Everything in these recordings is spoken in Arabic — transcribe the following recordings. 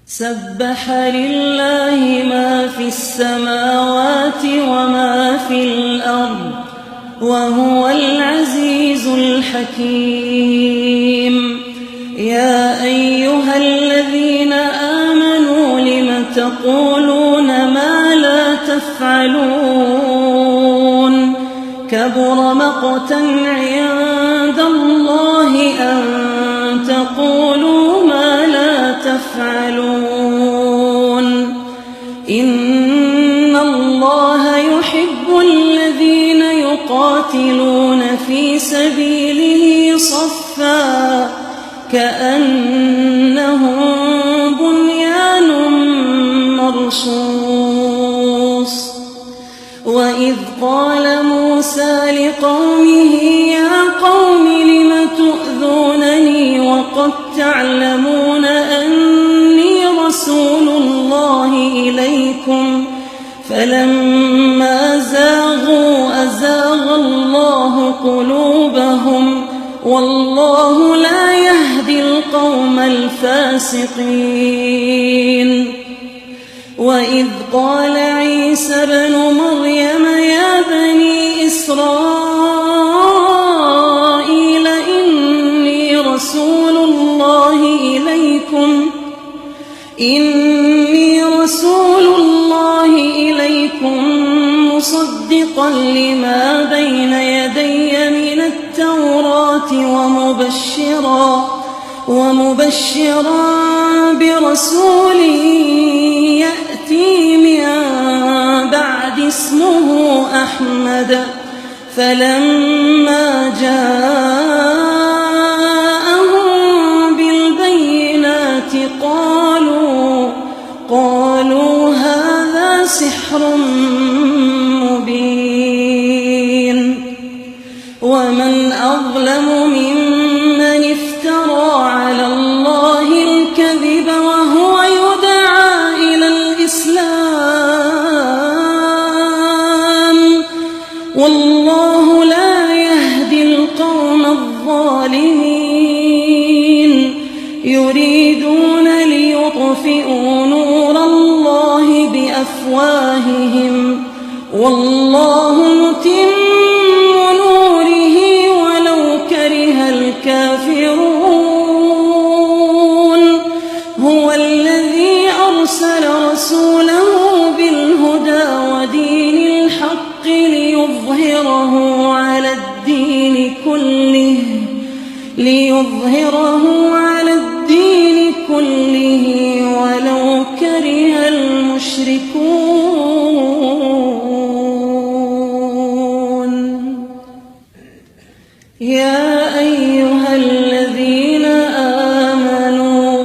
سبح لله ما في السماوات وما في الأرض وهو العزيز الحكيم. يا أيها الذين آمنوا لم تقولون ما لا تفعلون؟ كبر مقتا عند الله أن تقولوا ما لا تفعلون. إن الله يحب الذين يقاتلون في سبيله صفا كأنهم بنيان مرصوص. وإذ قال موسى لقومه يا قوم لم تؤذونني وقد تعلمون أني رسول الله إليكم؟ فلما زاغوا أزاغ الله قلوبهم والله لا يهدي القوم الفاسقين. وإذ قال عيسى ابن مريم يا بني إسرائيل إني رسول الله إليكم مصدقا لما بين يدي من التوراة ومبشرا برسول يأتي من بعد اسمه أحمد. فلما جاءهم بالبينات قالوا هذا سحر مبين. ومن أظلم ممن افترى على الله الكذب وهو يدعى إلى الإسلام والله لا يهدي القوم الظالمين. يريدون ليطفئوا نور الله بأفواههم والله متم نوره ولو كره الكافرون. هو الذي أرسل رسوله بالهدى ودين الحق ليظهره على الدين كله ولو كره المشركون. يا أيها الذين آمنوا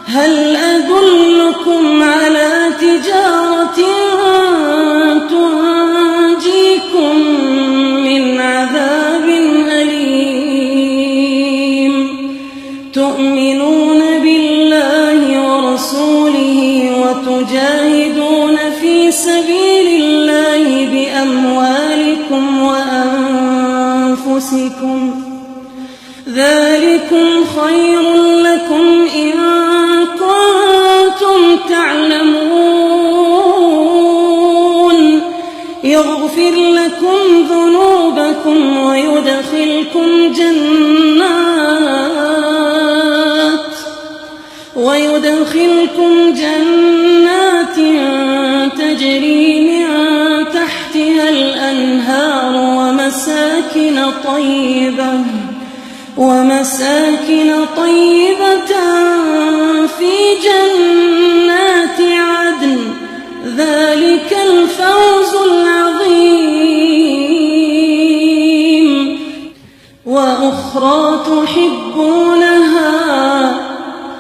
هل أدلكم على تجارة تنجيكم من عذاب أليم؟ تؤمنون بالله ورسوله وتجاهدون في سبيل الله بأموالكم وأنفسكم ذلكم خير لكم إن كنتم تعلمون. يغفر لكم ذنوبكم ويدخلكم جنات تجري من تحتها الأنهار ومساكن طيبة في جنات عدن. ذلك الفوز العظيم. وأخرى تحبونها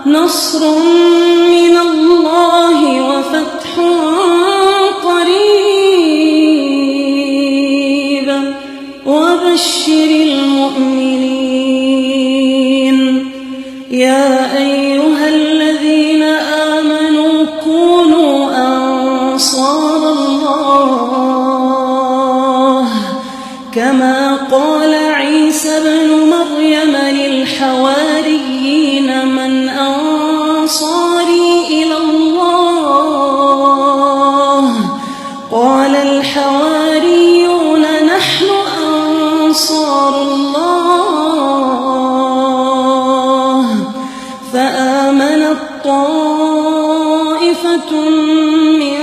نصر من الله وفتح قريب وبشر المؤمنين. يا أيها الذين آمنوا كونوا أنصار الله كما قال عيسى ابن مريم للحواريين من أنصاري إلى الله قال الحواريون نحن أنصار الله فآمنت طائفة من